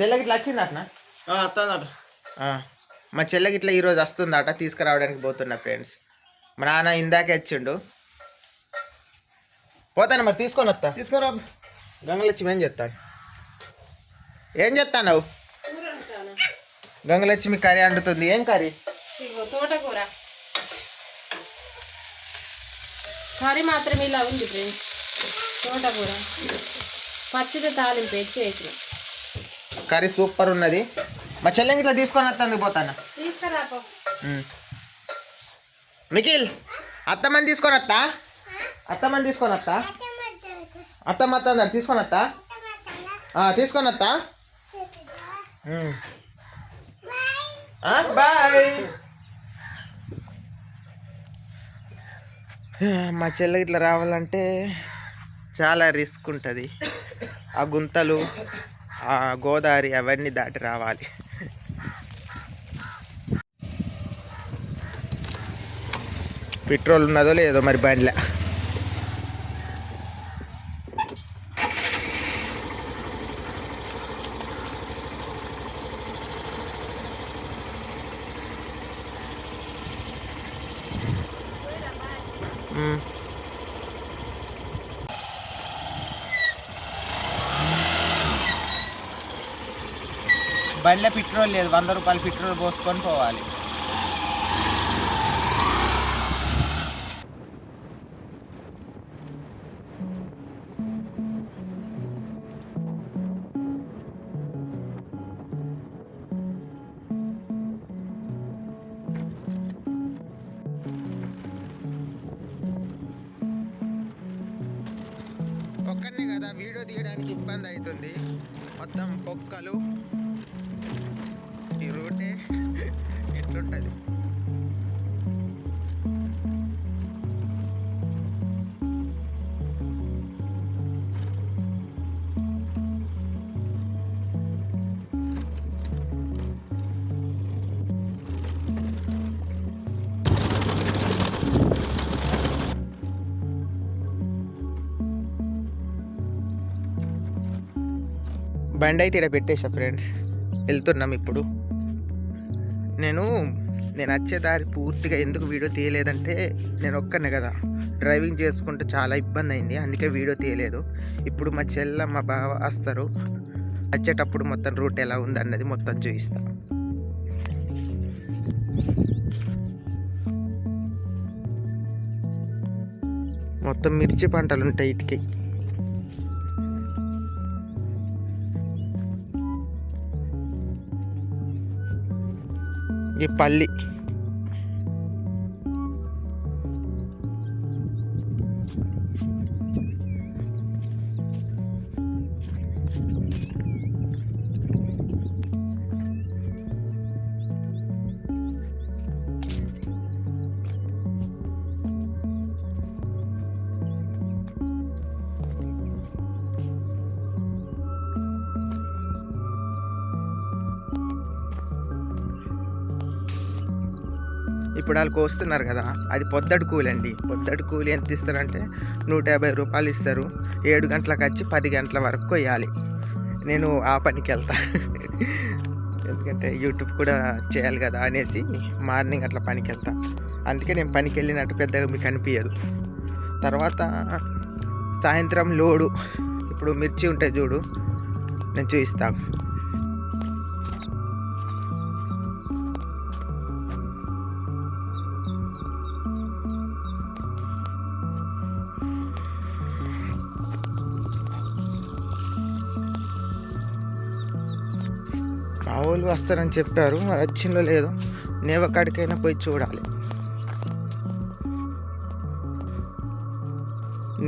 చెల్లెకి ఇట్లా వచ్చింది అట్నా వస్తుందట. మా చెల్లెకి ఇట్లా ఈరోజు వస్తుందట, తీసుకురావడానికి పోతున్నా ఫ్రెండ్స్. మా నాన్న ఇందాకే వచ్చిండు, పోతాను మరి తీసుకొని వస్తా. తీసుకురా. గంగలక్ష్మి ఏం చెప్తాను? గంగలక్ష్మి కర్రీ అంటుతుంది. ఏం కర్రీ? తోటకూర కర్రీ మాత్రమే ఇలా ఉంది ఫ్రెండ్స్. తోటకూర పచ్చిది తాలింపు వేసిన కర్రీ సూపర్ ఉన్నది. మా చెల్లెకి ఇట్లా తీసుకొని వస్తాను, పోతాను. తీసుకురా నిఖిల్, అత్తమ్మని తీసుకొని వస్తా. అత్తమ్మని తీసుకొని వస్తా. అత్తమ్మ వస్తా తీసుకొని వస్తా. తీసుకొని వస్తా. బాయ్. మా చెల్లె ఇట్లా రావాలంటే చాలా రిస్క్ ఉంటుంది. ఆ గుంతలు, ఆ గోదావరి అవన్నీ దాటి రావాలి. పెట్రోల్ ఉన్నదో లేదో మరి బండిలో. బండిలో పెట్రోల్ లేదు, 100 రూపాయలు పెట్రోల్ పోసుకొని పోవాలి. ఒక్కనే కదా వీడియో తీయడానికి ఇబ్బంది అవుతుంది. మొత్తం పొక్కలు, ఈ రోడ్డే ఎట్లుంటుంది. బండి అయితే ఇక్కడ పెట్టేసా ఫ్రెండ్స్, వెళ్తున్నాం ఇప్పుడు. నేను వచ్చే దారి పూర్తిగా ఎందుకు వీడియో తీయలేదంటే, నేను ఒక్కనే కదా డ్రైవింగ్ చేసుకుంటే చాలా ఇబ్బంది అయింది, అందుకే వీడియో తీయలేదు. ఇప్పుడు మా చెల్ల మా బావ వస్తారు, వచ్చేటప్పుడు మొత్తం రూట్ ఎలా ఉంది అన్నది మొత్తం చూపిస్తా. మొత్తం మిర్చి పంటలు ఉంటాయి ఇటుకి. ఈ పల్లి ఇప్పుడు వాళ్ళు కోస్తున్నారు కదా, అది పొద్దటి కూలి అండి. పొద్దటి కూలి ఎంత ఇస్తారంటే 150 రూపాయలు ఇస్తారు. 7 గంటలకు వచ్చి 10 గంటల వరకు కొయ్యాలి. నేను ఆ పనికి వెళ్తా, ఎందుకంటే యూట్యూబ్ కూడా చేయాలి కదా అనేసి మార్నింగ్ అట్లా పనికి వెళ్తా. అందుకే నేను పనికి వెళ్ళినట్టు పెద్దగా మీకు అనిపించదు. తర్వాత సాయంత్రం లోడు, ఇప్పుడు మిర్చి ఉంటాయి చూడు, నేను చూపిస్తాను. మా వాళ్ళు వస్తారని చెప్పారు, మరి వచ్చిందో లేదో నేవకాడికైనా పోయి చూడాలి.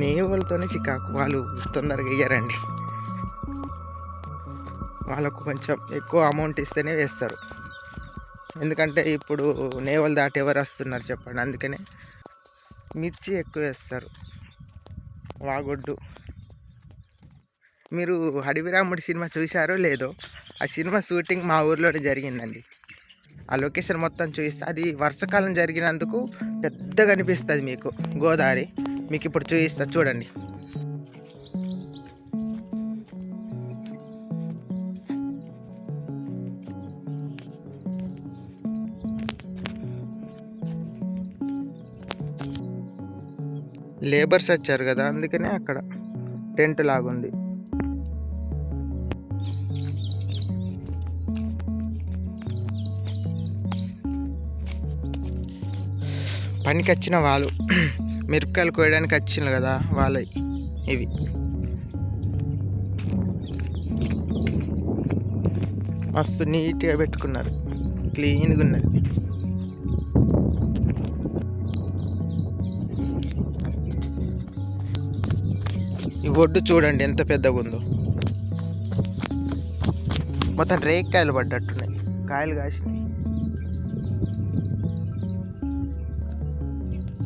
నేవలతోనే చికాకు, వాళ్ళు తొందరగా ఇయ్యారండి. వాళ్ళకు కొంచెం ఎక్కువ అమౌంట్ ఇస్తేనే వేస్తారు, ఎందుకంటే ఇప్పుడు నేవలు దాటి ఎవరు వస్తున్నారు చెప్పండి. అందుకనే మిర్చి ఎక్కువ వేస్తారు. వాగొడ్డు, మీరు అడవిరాముడి సినిమా చూశారో లేదో, ఆ సినిమా షూటింగ్ మా ఊర్లోనే జరిగిందండి. ఆ లొకేషన్ మొత్తం చూపిస్తే, అది వర్షాకాలం జరిగినందుకు పెద్దగా అనిపిస్తుంది మీకు గోదావరి. మీకు ఇప్పుడు చూపిస్తా చూడండి. లేబర్స్ వచ్చారు కదా, అందుకనే అక్కడ టెంట్ లాగుంది. పనికి వచ్చిన వాళ్ళు మిరపకాయలు కోయడానికి వచ్చిండ్రు కదా వాళ్ళవి ఇవి. మస్తు నీట్గా పెట్టుకున్నారు, క్లీన్గా ఉన్నది. ఈ ఒడ్డు చూడండి ఎంత పెద్దగా ఉందో. మొత్తం రేగికాయలు పడ్డట్టున్నాయి, కాయలు కాసినాయి.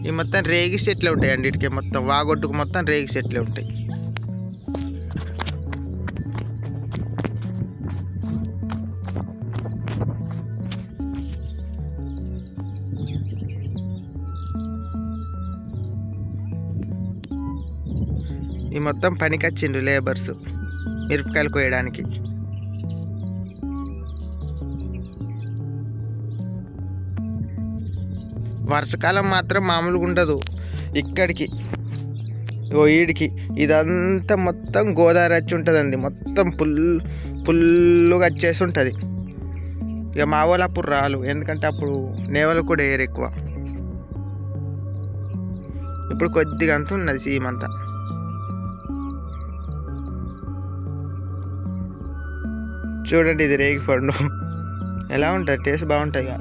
ఈ మొత్తం రేగి చెట్లే ఉంటాయండి ఇటుకే, మొత్తం వాగొడ్డుకు మొత్తం రేగి చెట్లే ఉంటాయి. ఈ మొత్తం పనికి వచ్చిండ్రు లేబర్స్ మిరపకాయలు కోయడానికి. వర్షాకాలం మాత్రం మామూలుగా ఉండదు ఇక్కడికి. ఈడికి ఇదంతా మొత్తం గోదావరి వచ్చి ఉంటుందండి, మొత్తం పుల్లుగా వచ్చేసి ఉంటుంది. ఇక మా వాళ్ళు అప్పుడు రాలు, ఎందుకంటే అప్పుడు నేవలు కూడా ఎయిర్ ఎక్కువ. ఇప్పుడు కొద్దిగా అంతా ఉన్నది సీమంతా. చూడండి ఇది రేగి పండు ఎలా ఉంటుంది, టేస్ట్ బాగుంటాయి.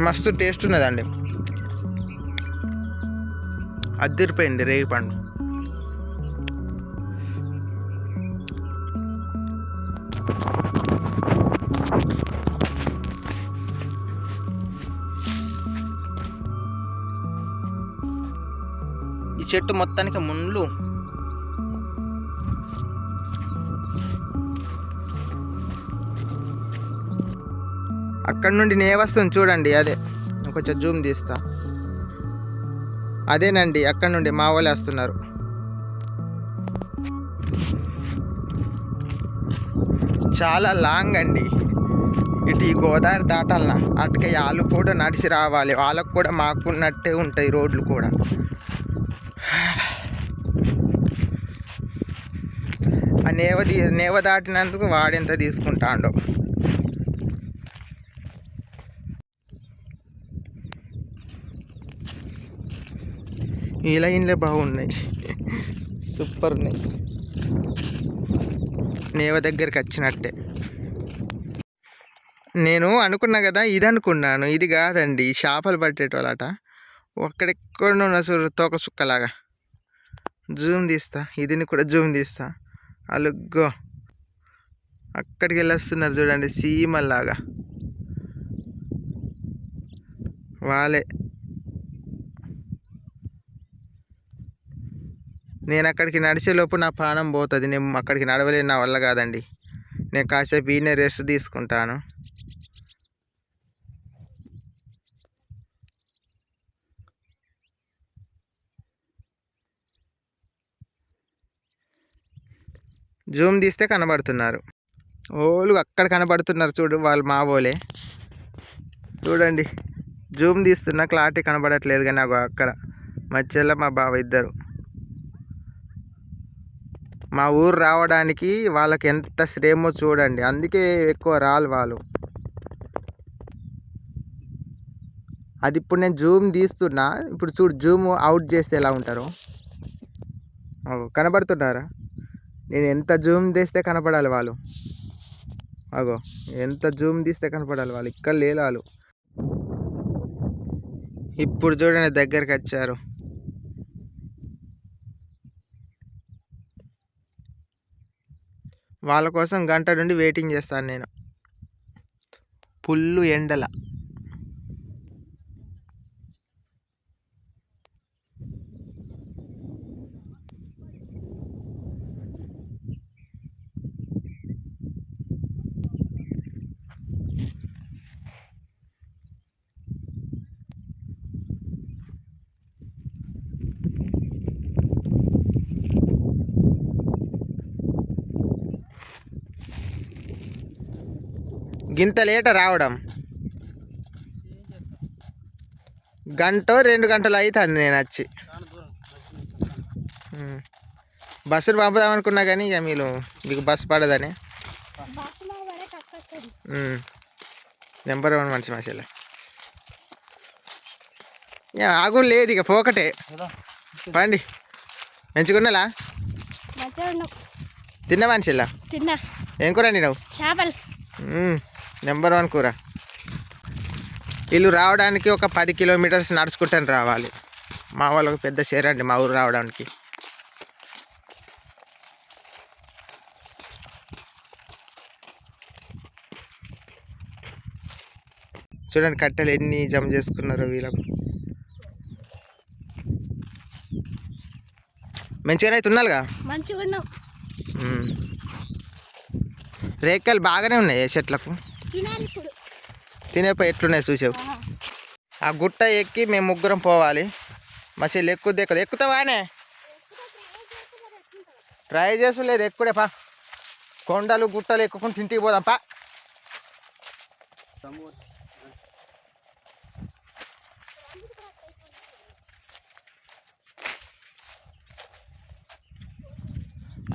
మస్తు టేస్ట్ ఉన్నదండి, అదిరిపోయింది రేగి పండు. ఈ చెట్టు మొత్తానికి ముళ్ళు. అక్కడ నుండి నేవస్తుంది చూడండి, అదే కొంచెం జూమ్ తీస్తా. అదేనండి అక్కడ నుండి మా వాళ్ళు వస్తున్నారు. చాలా లాంగ్ అండి ఇటు, ఈ గోదావరి దాటాలన్నా అటుకే వాళ్ళు కూడా నడిచి రావాలి. వాళ్ళకు కూడా మాకున్నట్టే ఉంటాయి రోడ్లు కూడా. ఆ నేవ దాటినందుకు వాడెంత తీసుకుంటాడో. ఈ లైన్లే బాగున్నాయి, సూపర్ ఉన్నాయి. నేవ దగ్గరికి వచ్చినట్టే. నేను అనుకున్నా కదా ఇది అనుకున్నాను, ఇది కాదండి చేపలు పట్టేటోళ్ళట. అక్కడెక్కడ ఉన్న తోక సుక్కలాగా. జూమ్ తీస్తా, ఇదిని కూడా జూమ్ తీస్తా. అలుగ్గో అక్కడికి వెళ్ళొస్తున్నారు చూడండి, సీమల్లాగా వాళ్ళే. నేను అక్కడికి నడిచేలోపు నా ప్రాణం పోతుంది, నేను అక్కడికి నడవలేను, నా వల్ల కాదండి. నేను కాసేపు ఈయనే రెస్ట్ తీసుకుంటాను. జూమ్ తీస్తే కనబడుతున్నారు ఓళ్ళు, అక్కడ కనబడుతున్నారు చూడు, వాళ్ళు మా ఓలే. చూడండి జూమ్ తీస్తున్నా, క్లారిటీ కనబడట్లేదు, కానీ నాకు అక్కడ మా చెల్ల మా బావ ఇద్దరు. మా ఊరు రావడానికి వాళ్ళకి ఎంత శ్రమో చూడండి, అందుకే ఎక్కువ రాలు వాళ్ళు. అది ఇప్పుడు నేను జూమ్ తీస్తున్నా, ఇప్పుడు చూడు జూమ్ అవుట్ చేస్తే ఎలా ఉంటారో. కనబడుతున్నారా? నేను ఎంత జూమ్ తీస్తే కనపడాలి వాళ్ళు. అగో ఎంత జూమ్ తీస్తే కనపడాలి వాళ్ళు, ఇక్కడ లేరు వాళ్ళు. ఇప్పుడు చూడండి దగ్గరికి వచ్చారు. వాళ్ళ కోసం గంట నుండి వెయిటింగ్ చేస్తాను నేను, పుల్లు ఎండల. గింత లేట రావడం. గంట 2 గంటలు అవుతుంది నేను వచ్చి. బస్సులు పంపుదామనుకున్నా కానీ ఇక మీకు బస్సు పడదని. నెంబర్ 1 మనిషి మసాలా ఇక ఆగు లేదు, ఇక పోకటే పండి. మంచిగున్నలా తిన్నా మనిషిలా? తిన్నా. ఏం కూర అండి నువ్వు? చేపలు. నెంబర్ 1 కూర. వీళ్ళు రావడానికి ఒక 10 కిలోమీటర్స్ నడుచుకుంటాను రావాలి. మా వాళ్ళకి పెద్ద షేర్ అండి మా ఊరు రావడానికి. చూడండి కట్టెలు ఎన్ని జమ చేసుకున్నారో వీళ్ళకు. మంచిగానే అవుతున్నారుగా? మంచిగా. రేక్కలు బాగానే ఉన్నాయి ఏ చెట్లకు. తినేపై ఎట్లున్నాయి చూసావు. ఆ గుట్ట ఎక్కి మేము ముగ్గురం పోవాలి. మసీలు ఎక్కుతావానే? ట్రై చేసులేదు ఎక్కుడే పా. కొండలు గుట్టలు ఎక్కుకుంటూ ఇంటికి పోదాం పా.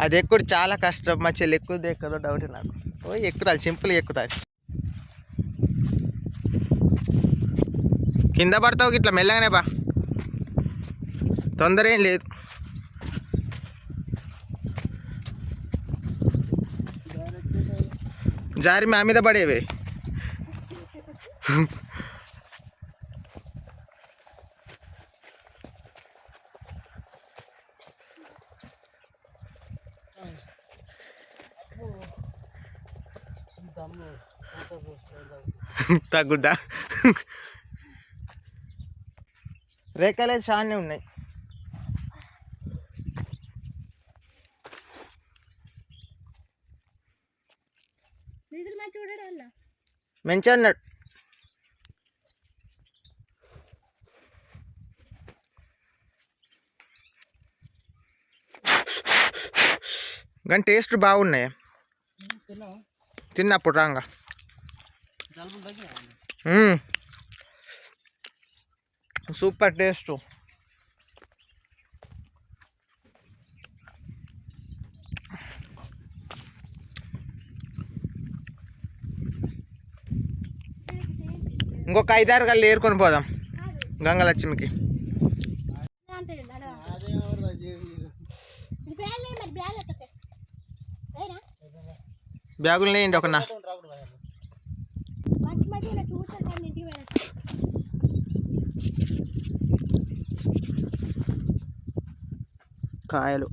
అది ఎక్కుడు చాలా కష్టం. మా చెల్లి ఎక్కువ ఎక్కదో డౌట్ నాకు. ఎక్కుతాను, సింపుల్గా ఎక్కుతాను. కింద పడతావు ఇట్లా మెల్లగానే బా, తొందర ఏం లేదు. జారి మా మీద పడేవి. తగ్గుద్దా? రేఖలే చాలానే ఉన్నాయి. మంచిగా అన్నాడు. కానీ టేస్ట్ బాగున్నాయి. తిన్నప్పుడు రాంగా సూపర్ టేస్ట్. ఇంకొక 5-6 గళ్ళు ఏరుకొని పోదాం గంగలక్ష్మికి. బ్యాగులు నేయండి ఒకనా. కాయలు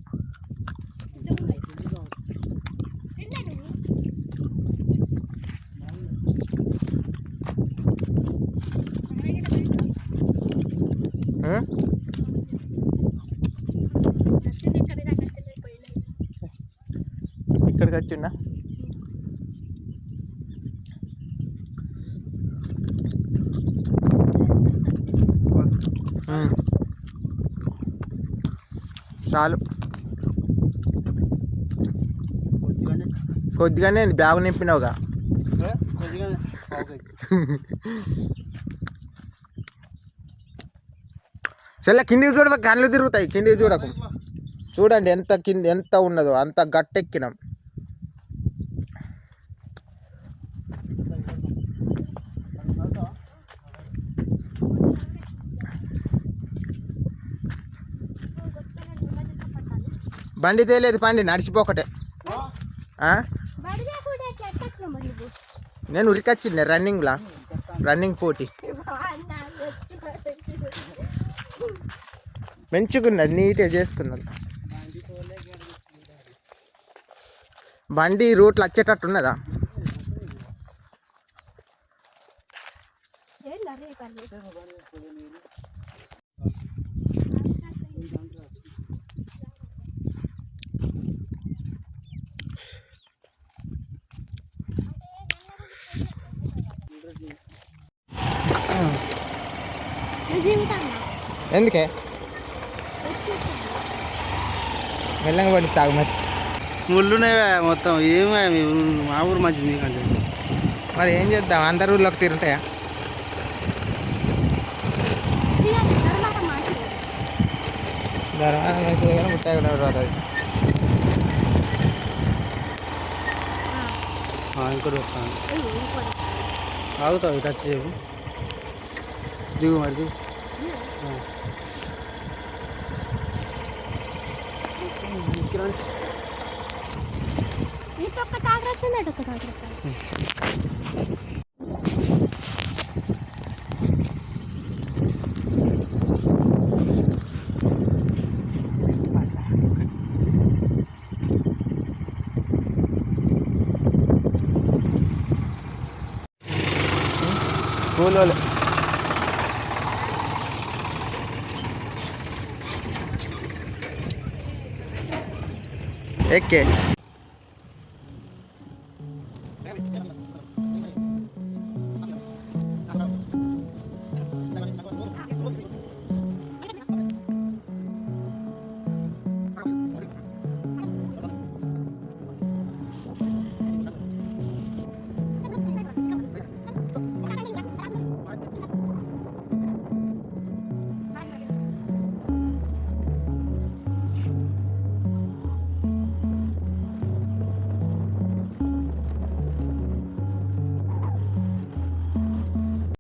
ఇక్కడికి వచ్చిండా? చాలు కొద్దిగానే బ్యాగు నింపినావుగా. చెల్ల కిందికి చూడ, కళ్ళు తిరుగుతాయి. కిందికి చూడకు. చూడండి ఎంత ఉన్నదో అంత గట్టెక్కినాం. బండి తేలేదు, పండి నడిచిపోకటే. నేను ఉరికొచ్చింది రన్నింగ్ పోటీ. మంచిగున్నది, నీట్గా చేసుకున్నది. బండి రూట్లో వచ్చేటట్టు ఉన్నదా? ఎందుకే మెల్లగా పడి తాగు. మరి ముళ్ళునే మొత్తం ఏమి మా ఊరు మంచిది మీకంటే. మరి ఏం చేద్దాం, అందరు ఊర్లోకి తీరుంటాయా? ధర్మాన మంచిది కానీ ముట్టాయి కూడా రాదు అది. ఇంకోటి వస్తాను ఆగుతావు టచ్ చేయకు దిగు మరి దిగు కూలోళ్ళు ఎక్కే